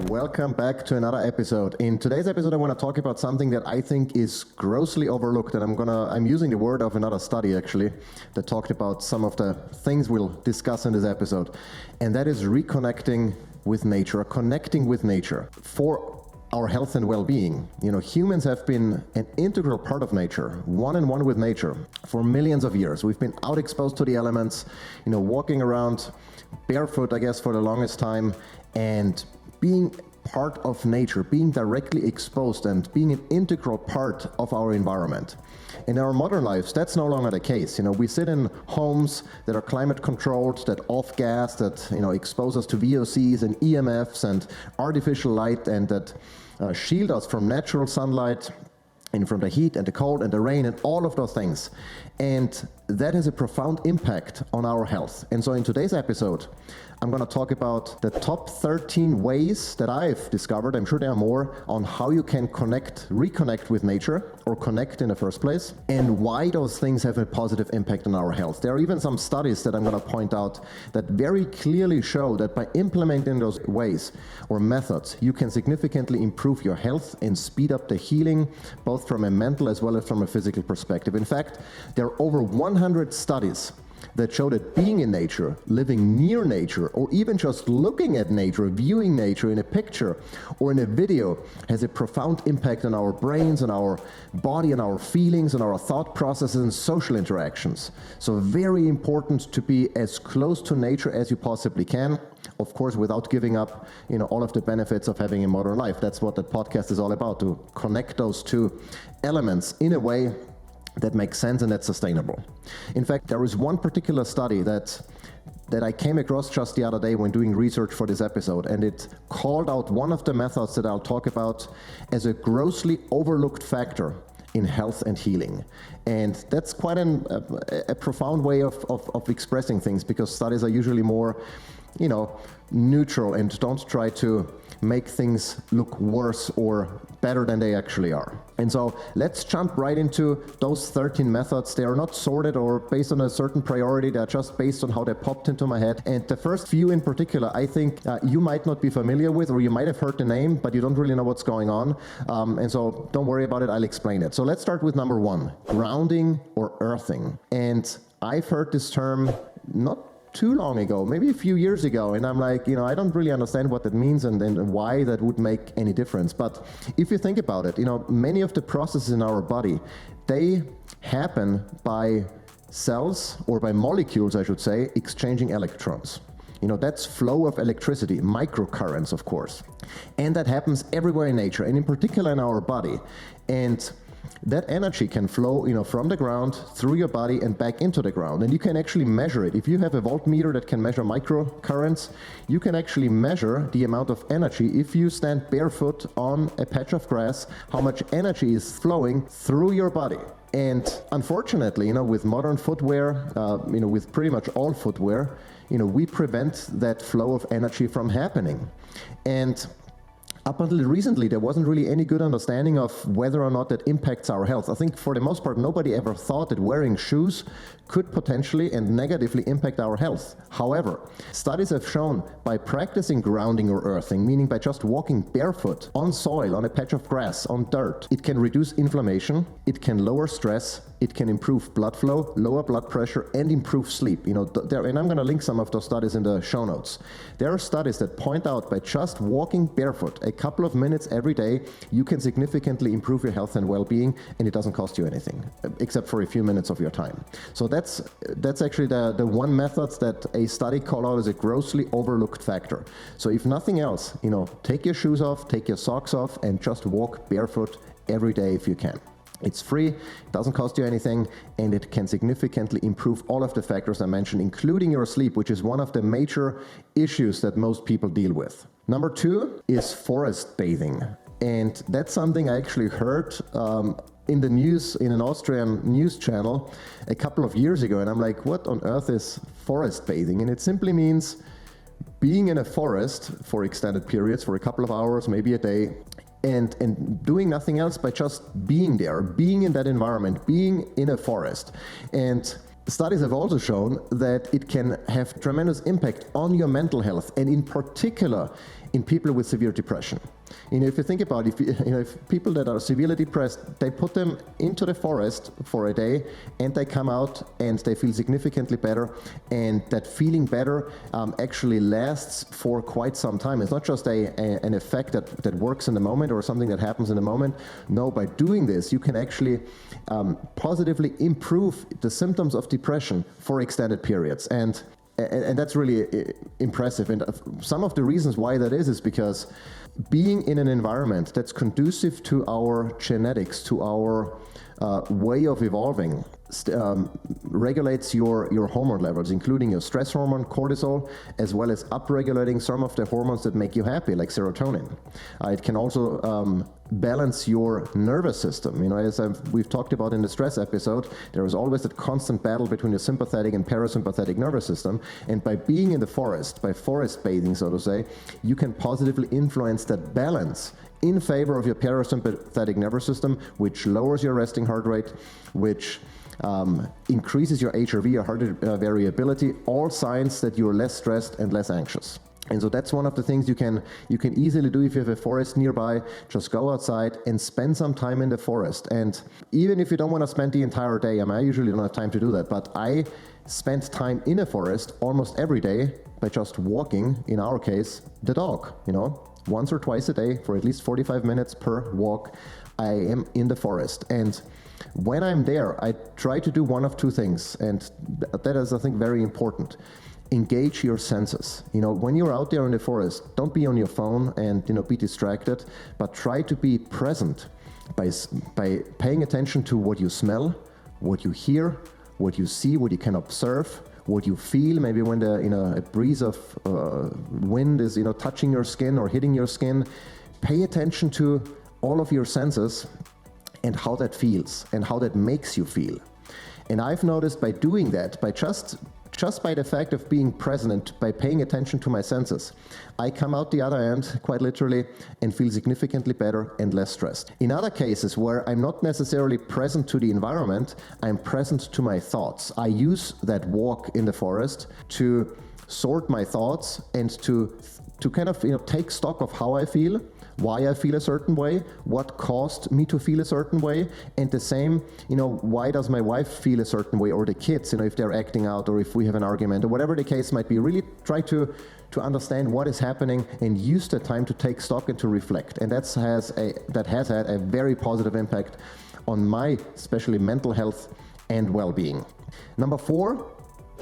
Welcome back to another episode. In today's episode, I want to talk about something that I think is grossly overlooked, and I'm using the word of another study actually that talked about some of the things we'll discuss in this episode, and that is reconnecting with nature, or connecting with nature for our health and well-being. Humans have been an integral part of nature, one with nature for millions of years. We've been out exposed to the elements, walking around barefoot, I guess, for the longest time, and being part of nature, being directly exposed and being an integral part of our environment. In our modern lives, that's no longer the case. We sit in homes that are climate controlled, that off gas, that expose us to VOCs and EMFs and artificial light, and that shield us from natural sunlight and from the heat and the cold and the rain and all of those things. And that has a profound impact on our health. And so in today's episode, I'm going to talk about the top 13 ways that I've discovered, I'm sure there are more, on how you can reconnect with nature, or connect in the first place, and why those things have a positive impact on our health. There are even some studies that I'm going to point out that very clearly show that by implementing those ways or methods, you can significantly improve your health and speed up the healing, both from a mental as well as from a physical perspective. In fact, there are over 100 studies that show that being in nature, living near nature, or even just looking at nature, viewing nature in a picture or in a video has a profound impact on our brains, on our body, on our feelings, on our thought processes and social interactions. So very important to be as close to nature as you possibly can, of course, without giving up, all of the benefits of having a modern life. That's what the podcast is all about, to connect those two elements in a way that makes sense and that's sustainable. In fact, there is one particular study that I came across just the other day when doing research for this episode, and it called out one of the methods that I'll talk about as a grossly overlooked factor in health and healing. And that's quite a profound way of expressing things, because studies are usually more neutral and don't try to make things look worse or better than they actually are. And so let's jump right into those 13 methods. They are not sorted or based on a certain priority. They're just based on how they popped into my head. And the first few in particular, I think you might not be familiar with, or you might have heard the name, but you don't really know what's going on. And so don't worry about it. I'll explain it. So let's start with number 1, grounding or earthing. And I've heard this term not too long ago, maybe a few years ago, and I'm like, I don't really understand what that means and why that would make any difference. But if you think about it, many of the processes in our body, they happen by cells, or by molecules, I should say, exchanging electrons. That's flow of electricity, microcurrents, of course. And that happens everywhere in nature, and in particular in our body. And that energy can flow, from the ground through your body and back into the ground. And you can actually measure it. If you have a voltmeter that can measure microcurrents, you can actually measure the amount of energy if you stand barefoot on a patch of grass, how much energy is flowing through your body. And unfortunately, with modern footwear, with pretty much all footwear, we prevent that flow of energy from happening. And up until recently, there wasn't really any good understanding of whether or not that impacts our health. I think for the most part, nobody ever thought that wearing shoes could potentially and negatively impact our health. However, studies have shown by practicing grounding or earthing, meaning by just walking barefoot on soil, on a patch of grass, on dirt, it can reduce inflammation, it can lower stress, it can improve blood flow, lower blood pressure, and improve sleep. And I'm going to link some of those studies in the show notes. There are studies that point out by just walking barefoot a couple of minutes every day, you can significantly improve your health and well-being, and it doesn't cost you anything, except for a few minutes of your time. So that's actually the one method that a study called out as a grossly overlooked factor. So if nothing else, take your shoes off, take your socks off, and just walk barefoot every day if you can. It's free, it doesn't cost you anything, and it can significantly improve all of the factors I mentioned, including your sleep, which is one of the major issues that most people deal with. Number 2 is forest bathing. And that's something I actually heard in the news, in an Austrian news channel a couple of years ago. And I'm like, what on earth is forest bathing? And it simply means being in a forest for extended periods, for a couple of hours, maybe a day, and doing nothing else but just being there, being in that environment, being in a forest. And studies have also shown that it can have tremendous impact on your mental health, and in particular, in people with severe depression. If you think about it, if people that are severely depressed, they put them into the forest for a day and they come out and they feel significantly better, and that feeling better actually lasts for quite some time. It's not just an effect that works in the moment or something that happens in the moment. No, by doing this, you can actually positively improve the symptoms of depression for extended periods. And that's really impressive. And some of the reasons why that is because being in an environment that's conducive to our genetics, to our way of evolving, regulates your hormone levels, including your stress hormone, cortisol, as well as upregulating some of the hormones that make you happy, like serotonin. It can also balance your nervous system. As we've talked about in the stress episode, there is always that constant battle between the sympathetic and parasympathetic nervous system. And by being in the forest, by forest bathing, so to say, you can positively influence that balance in favor of your parasympathetic nervous system, which lowers your resting heart rate, which increases your HRV, your heart variability, all signs that you're less stressed and less anxious. And so that's one of the things you can easily do if you have a forest nearby. Just go outside and spend some time in the forest. And even if you don't want to spend the entire day, I usually don't have time to do that, but I spend time in a forest almost every day by just walking, in our case, the dog. Once or twice a day for at least 45 minutes per walk, I am in the forest. And when I'm there, I try to do one of two things, and that is, I think, very important. Engage your senses. When you're out there in the forest, don't be on your phone and be distracted, but try to be present by paying attention to what you smell, what you hear, what you see, what you can observe, what you feel. Maybe when a breeze of wind is touching your skin or hitting your skin, pay attention to all of your senses and how that feels and how that makes you feel. And I've noticed by doing that, by just by the fact of being present, by paying attention to my senses, I come out the other end, quite literally, and feel significantly better and less stressed. In other cases where I'm not necessarily present to the environment, I'm present to my thoughts. I use that walk in the forest to sort my thoughts and to kind of take stock of how I feel, why I feel a certain way, what caused me to feel a certain way, and the same, why does my wife feel a certain way, or the kids, if they're acting out, or if we have an argument, or whatever the case might be. Really try to understand what is happening and use the time to take stock and to reflect. And that has had a very positive impact on my, especially mental health and well-being. Number 4,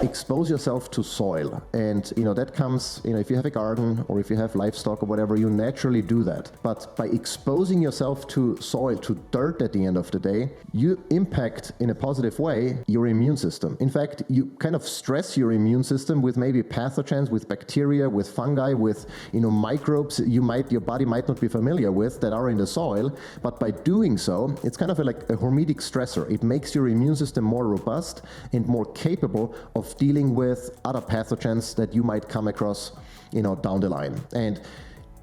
expose yourself to soil. And that comes, if you have a garden or if you have livestock or whatever, you naturally do that. But by exposing yourself to soil, to dirt at the end of the day, you impact in a positive way your immune system. In fact, you kind of stress your immune system with maybe pathogens, with bacteria, with fungi, with microbes your body might not be familiar with that are in the soil. But by doing so, it's kind of like a hormetic stressor. It makes your immune system more robust and more capable of dealing with other pathogens that you might come across, down the line. And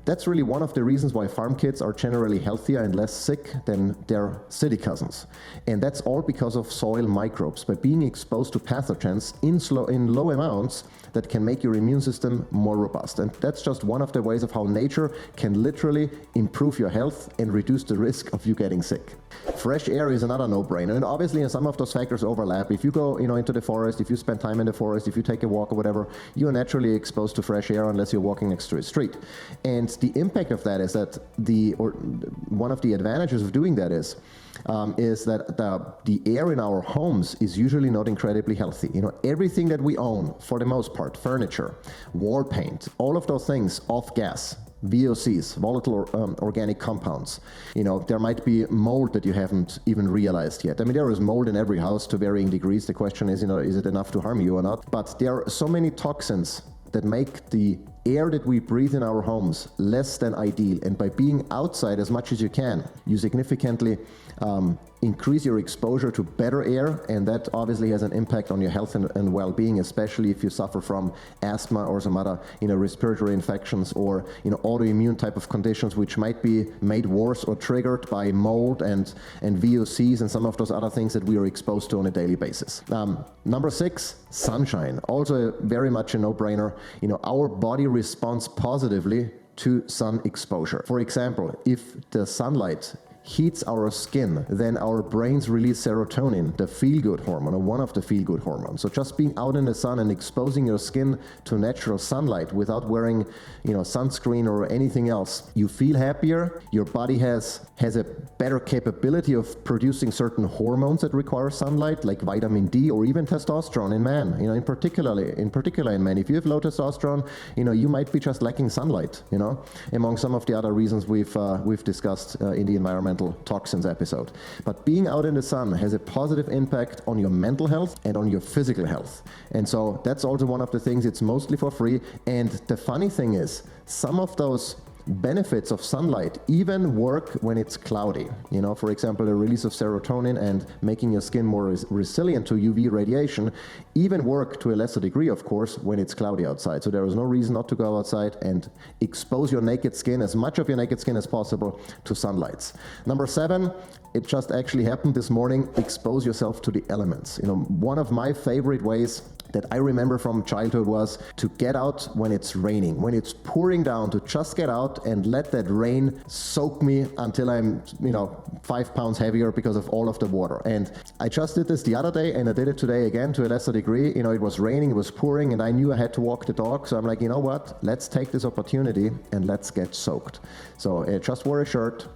that's really one of the reasons why farm kids are generally healthier and less sick than their city cousins. And that's all because of soil microbes. By being exposed to pathogens in low amounts, that can make your immune system more robust. And that's just one of the ways of how nature can literally improve your health and reduce the risk of you getting sick. Fresh air is another no-brainer. And obviously some of those factors overlap. If you go into the forest, if you spend time in the forest, if you take a walk or whatever, you're naturally exposed to fresh air unless you're walking next to a street. And the impact of that is that one of the advantages of doing that is that the air in our homes is usually not incredibly healthy. Everything that we own, for the most part, furniture, wall paint, all of those things off gas, VOCs, volatile organic compounds. There might be mold that you haven't even realized yet. There is mold in every house to varying degrees. The question is, is it enough to harm you or not? But there are so many toxins that make the air that we breathe in our homes less than ideal. And by being outside as much as you can, you significantly increase your exposure to better air, and that obviously has an impact on your health and well-being, especially if you suffer from asthma or some other respiratory infections or autoimmune type of conditions, which might be made worse or triggered by mold and VOCs and some of those other things that we are exposed to on a daily basis. Number 6, sunshine. Also very much a no-brainer. Our body responds positively to sun exposure. For example, if the sunlight heats our skin, then our brains release serotonin, the feel-good hormone, or one of the feel-good hormones. So just being out in the sun and exposing your skin to natural sunlight without wearing, sunscreen or anything else, you feel happier. Your body has a better capability of producing certain hormones that require sunlight, like vitamin D or even testosterone in men. In particular in men. If you have low testosterone, you might be just lacking sunlight. Among some of the other reasons we've discussed in the environmental toxins episode. But being out in the sun has a positive impact on your mental health and on your physical health. And so that's also one of the things. It's mostly for free. And the funny thing is, some of those benefits of sunlight even work when it's cloudy. For example, the release of serotonin and making your skin more resilient to UV radiation even work to a lesser degree, of course, when it's cloudy outside. So there is no reason not to go outside and expose your naked skin, as much of your naked skin as possible, to sunlights. Number 7, it just actually happened this morning, expose yourself to the elements. One of my favorite ways that I remember from childhood was to get out when it's raining, when it's pouring down, to just get out and let that rain soak me until I'm, 5 pounds heavier because of all of the water. And I just did this the other day, and I did it today again to a lesser degree. It was raining, it was pouring, and I knew I had to walk the dog. So I'm like, you know what? Let's take this opportunity and let's get soaked. So I just wore a shirt,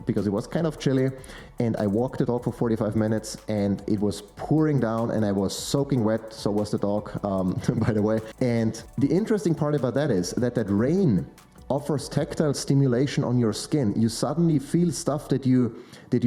because it was kind of chilly, and I walked the dog for 45 minutes, and it was pouring down, and I was soaking wet. So was the dog, by the way. And the interesting part about that is that rain offers tactile stimulation on your skin. You suddenly feel stuff that you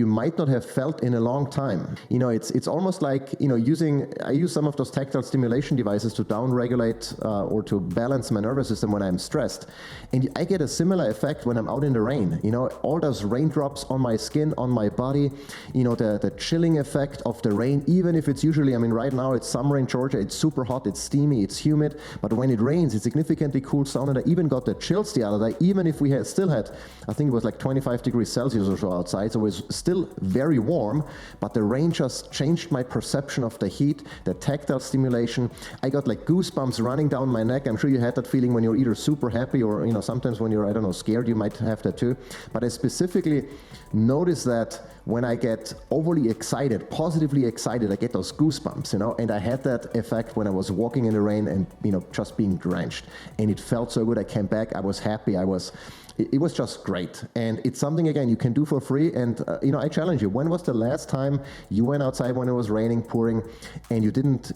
might not have felt in a long time. It's almost like, I use some of those tactile stimulation devices to down-regulate or to balance my nervous system when I'm stressed. And I get a similar effect when I'm out in the rain. All those raindrops on my skin, on my body, the chilling effect of the rain, even if it's usually, right now it's summer in Georgia, it's super hot, it's steamy, it's humid, but when it rains, it significantly cools down, and I even got the chills the other day, even if we still had, I think it was like 25 degrees Celsius or so outside, so it was still very warm, but the rain just changed my perception of the heat, the tactile stimulation. I got like goosebumps running down my neck. I'm sure you had that feeling when you're either super happy or, sometimes when you're, scared, you might have that too. But I specifically notice that when I get overly excited, positively excited, I get those goosebumps, and I had that effect when I was walking in the rain and, just being drenched. And it felt so good. I came back, I was happy, it was just great. And it's something, again, you can do for free. And, I challenge you, when was the last time you went outside when it was raining, pouring, and you didn't,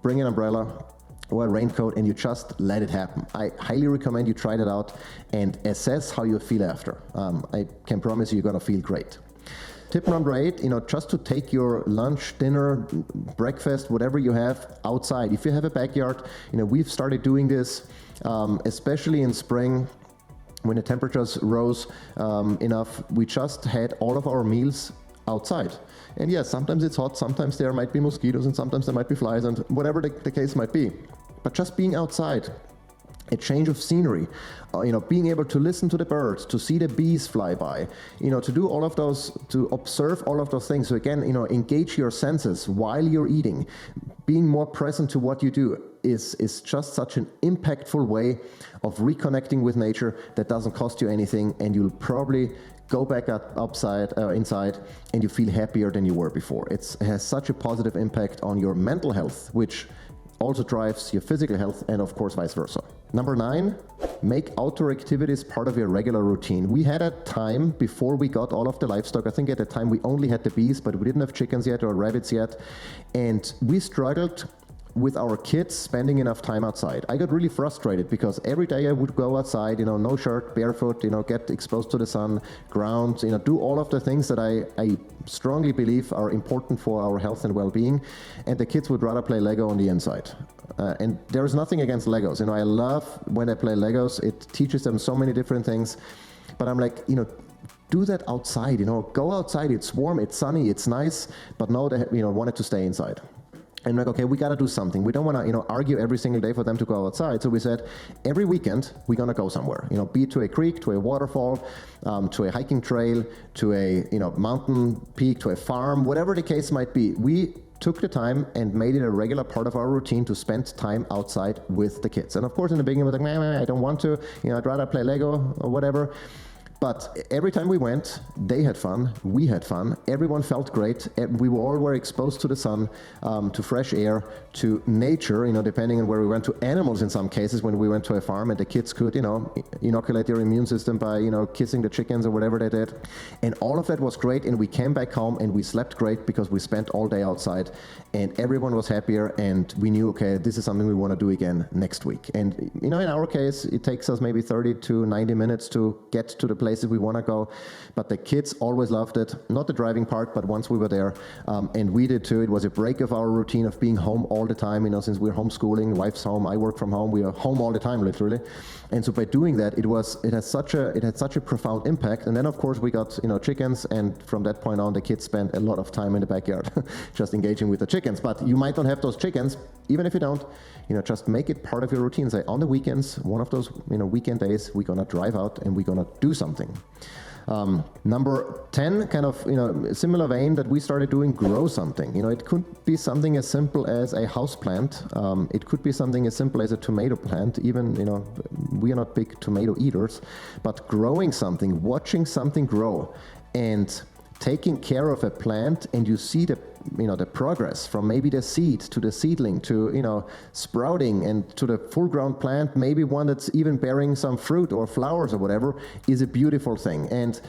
bring an umbrella or a raincoat, and you just let it happen? I highly recommend you try that out and assess how you feel after. I can promise you're going to feel great. Tip number 8, just to take your lunch, dinner, breakfast, whatever you have outside. If you have a backyard, we've started doing this, especially in spring when the temperatures rose enough. We just had all of our meals outside. And yes, sometimes it's hot, sometimes there might be mosquitoes, and sometimes there might be flies, and whatever the case might be. But just being outside, a change of scenery, being able to listen to the birds, to see the bees fly by, to do all of those, to observe all of those things. So again, engage your senses while you're eating. Being more present to what you do is just such an impactful way of reconnecting with nature that doesn't cost you anything, and you'll probably go back inside, and you feel happier than you were before. It has such a positive impact on your mental health, which also drives your physical health, and of course vice versa. Number 9, make outdoor activities part of your regular routine. We had a time before we got all of the livestock. I think at the time we only had the bees, but we didn't have chickens yet or rabbits yet. And we struggled with our kids spending enough time outside. I got really frustrated because every day I would go outside, no shirt, barefoot, get exposed to the sun, ground, do all of the things that I strongly believe are important for our health and well-being. And the kids would rather play Lego on the inside. And there is nothing against Legos. I love when they play Legos. It teaches them so many different things. But I'm like, do that outside, go outside. It's warm, it's sunny, it's nice. But no, they wanted to stay inside. And like, okay, we got to do something. We don't want to, argue every single day for them to go outside. So we said, every weekend we're going to go somewhere. Be it to a creek, to a waterfall, to a hiking trail, to a mountain peak, to a farm, whatever the case might be. We took the time and made it a regular part of our routine to spend time outside with the kids. And of course, in the beginning, I was like, I don't want to, I'd rather play Lego or whatever. But every time we went, they had fun, we had fun, everyone felt great. We all were exposed to the sun, to fresh air, to nature, depending on where we went, to animals in some cases when we went to a farm, and the kids could, inoculate their immune system by, kissing the chickens or whatever they did. And all of that was great, and we came back home and we slept great because we spent all day outside, and everyone was happier, and we knew, okay, this is something we want to do again next week. And, in our case, it takes us maybe 30 to 90 minutes to get to the places we want to go, but the kids always loved it, not the driving part, but once we were there, and we did too. It was a break of our routine of being home all the time, since we're homeschooling, wife's home, I work from home, we are home all the time, literally. And so by doing that, it had such a profound impact. And then of course we got, chickens, and from that point on, the kids spent a lot of time in the backyard, just engaging with the chickens. But you might not have those chickens, even if you don't, just make it part of your routine. Say on the weekends, one of those, weekend days, we're gonna drive out and we're gonna do something. Number 10, kind of, similar vein that we started doing, grow something. It could be something as simple as a house plant. It could be something as simple as a tomato plant. Even, we are not big tomato eaters, but growing something, watching something grow, and taking care of a plant, and you see the progress from maybe the seed to the seedling to, sprouting and to the full-grown plant, maybe one that's even bearing some fruit or flowers or whatever, is a beautiful thing. And,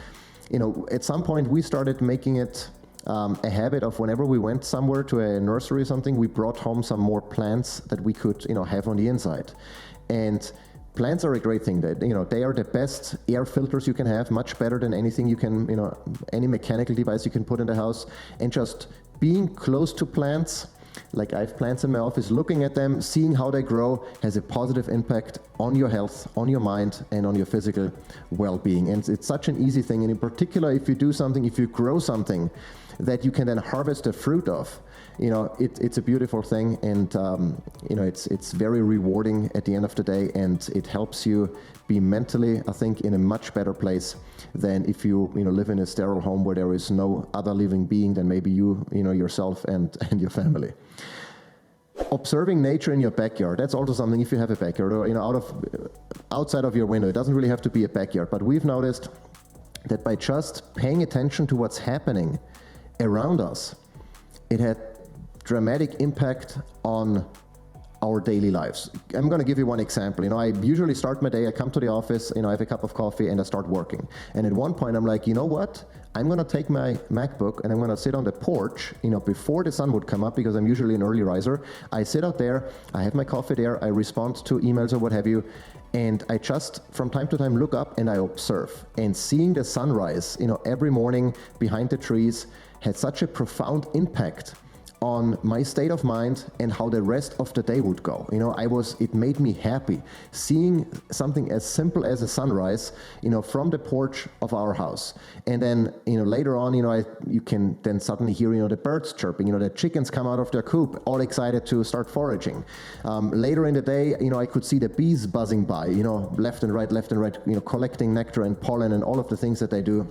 at some point we started making it a habit of whenever we went somewhere to a nursery or something, we brought home some more plants that we could, have on the inside. And plants are a great thing. That they are the best air filters you can have, much better than anything you can, any mechanical device you can put in the house. And just being close to plants, like I have plants in my office, looking at them, seeing how they grow, has a positive impact on your health, on your mind, and on your physical well-being. And it's such an easy thing. And in particular, if you do something, if you grow something that you can then harvest the fruit of, it's a beautiful thing, and it's very rewarding at the end of the day, and it helps you be mentally, I think, in a much better place than if you live in a sterile home where there is no other living being than maybe you yourself and your family. Observing nature in your backyard, that's also something, if you have a backyard, or outside of your window. It doesn't really have to be a backyard, but we've noticed that by just paying attention to what's happening around us, it had dramatic impact on our daily lives. I'm going to give you one example. I usually start my day, I come to the office, I have a cup of coffee and I start working. And at one point I'm like, you know what? I'm going to take my MacBook and I'm going to sit on the porch, before the sun would come up, because I'm usually an early riser. I sit out there, I have my coffee there, I respond to emails or what have you, and I just from time to time look up and I observe. And seeing the sunrise, every morning behind the trees had such a profound impact on my state of mind and how the rest of the day would go. It made me happy seeing something as simple as a sunrise, from the porch of our house. And then, later on, you can then suddenly hear, the birds chirping, the chickens come out of their coop, all excited to start foraging. Later in the day, I could see the bees buzzing by, left and right, collecting nectar and pollen and all of the things that they do.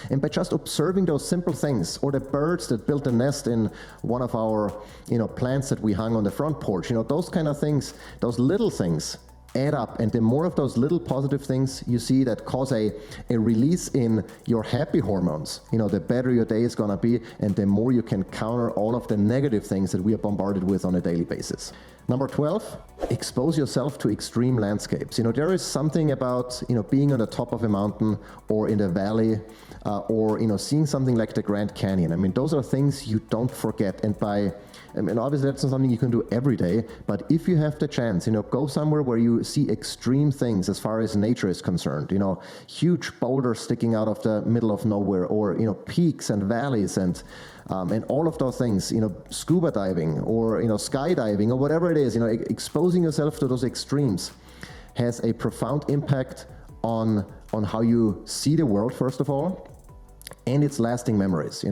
And by just observing those simple things, or the birds that built a nest in one of our, plants that we hung on the front porch, those kind of things, those little things add up. And the more of those little positive things you see that cause a release in your happy hormones, the better your day is going to be, and the more you can counter all of the negative things that we are bombarded with on a daily basis. Number 12, expose yourself to extreme landscapes. There is something about, being on the top of a mountain or in the valley, or, seeing something like the Grand Canyon. Those are things you don't forget. And obviously that's not something you can do every day, but if you have the chance, go somewhere where you see extreme things as far as nature is concerned, huge boulders sticking out of the middle of nowhere, or, peaks and valleys and all of those things, scuba diving or, skydiving or whatever it is, exposing yourself to those extremes has a profound impact on how you see the world, first of all, and its lasting memories,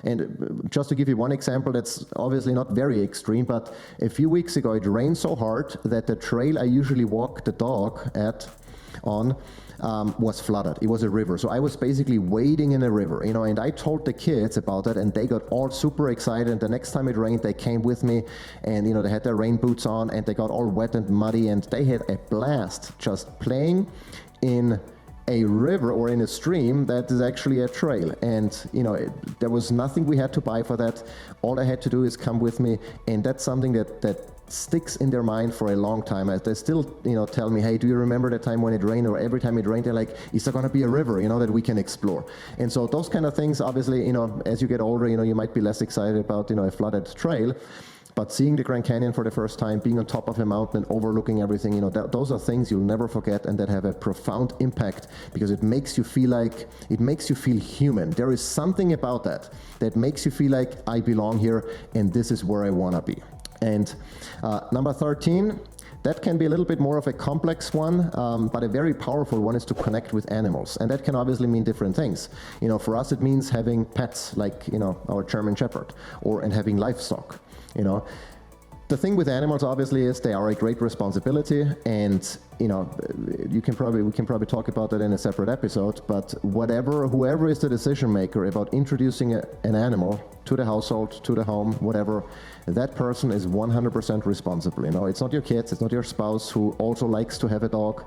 And just to give you one example that's obviously not very extreme, but a few weeks ago it rained so hard that the trail I usually walk the dog at on was flooded. It was a river. So I was basically wading in a river, and I told the kids about that, and they got all super excited. And the next time it rained, they came with me, and they had their rain boots on, and they got all wet and muddy, and they had a blast just playing in a river or in a stream that is actually a trail. And there was nothing we had to buy for that. All I had to do is come with me, and that's something that sticks in their mind for a long time. As they still tell me, hey, do you remember the time when it rained? Or every time it rained, they're like, is there going to be a river that we can explore? And so those kind of things, obviously, as you get older, you might be less excited about a flooded trail. But seeing the Grand Canyon for the first time, being on top of a mountain, overlooking everything, those are things you'll never forget, and that have a profound impact, because it makes you feel human. There is something about that makes you feel like I belong here, and this is where I want to be. And number 13, that can be a little bit more of a complex one, but a very powerful one, is to connect with animals. And that can obviously mean different things. For us, it means having pets like, our German Shepherd, and having livestock. The thing with animals, obviously, is they are a great responsibility, and we can probably talk about that in a separate episode. But whoever is the decision maker about introducing an animal to the household, to the home, whatever, that person is 100% responsible. It's not your kids, it's not your spouse who also likes to have a dog,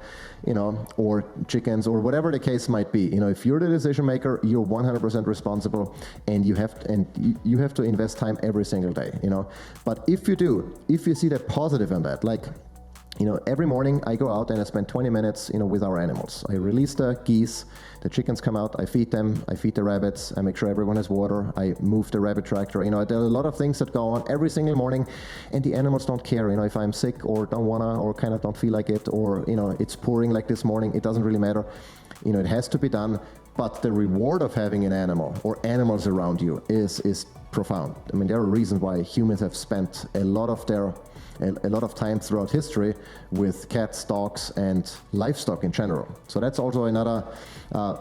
or chickens, or whatever the case might be. If you're the decision maker, you're 100% responsible, and you have to invest time every single day. But if you see the positive in that, like, every morning I go out and I spend 20 minutes, with our animals. I release the geese, the chickens come out, I feed them, I feed the rabbits, I make sure everyone has water, I move the rabbit tractor. There are a lot of things that go on every single morning, and the animals don't care. If I'm sick or don't wanna, or kind of don't feel like it, or, it's pouring like this morning, it doesn't really matter. It has to be done. But the reward of having an animal or animals around you is profound. There are reasons why humans have spent a lot of time throughout history with cats, dogs, and livestock in general. So that's also another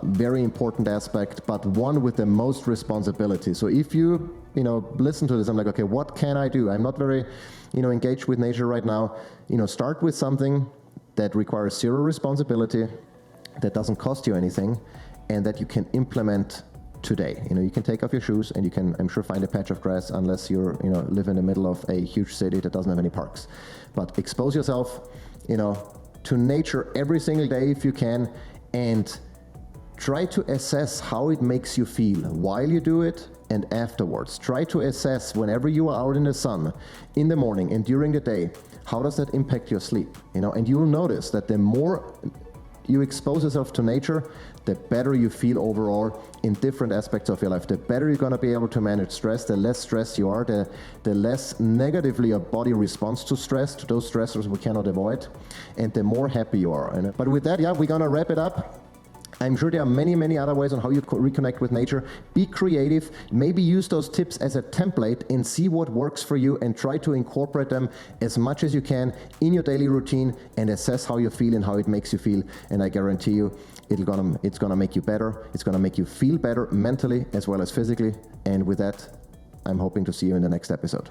very important aspect, but one with the most responsibility. So if you listen to this, I'm like, okay, what can I do? I'm not very engaged with nature right now. Start with something that requires zero responsibility, that doesn't cost you anything, and that you can implement today. You can take off your shoes and you can, I'm sure, find a patch of grass, unless you're, live in the middle of a huge city that doesn't have any parks. But expose yourself, to nature every single day if you can, and try to assess how it makes you feel while you do it and afterwards. Try to assess, whenever you are out in the sun, in the morning and during the day, how does that impact your sleep? And you will notice that the more you expose yourself to nature, the better you feel overall in different aspects of your life. The better you're going to be able to manage stress, the less stressed you are, the less negatively your body responds to stress, to those stressors we cannot avoid, and the more happy you are. But with that, we're going to wrap it up. I'm sure there are many, many other ways on how you reconnect with nature. Be creative, maybe use those tips as a template and see what works for you, and try to incorporate them as much as you can in your daily routine, and assess how you feel and how it makes you feel. And I guarantee you, it's gonna make you better. It's gonna make you feel better mentally as well as physically. And with that, I'm hoping to see you in the next episode.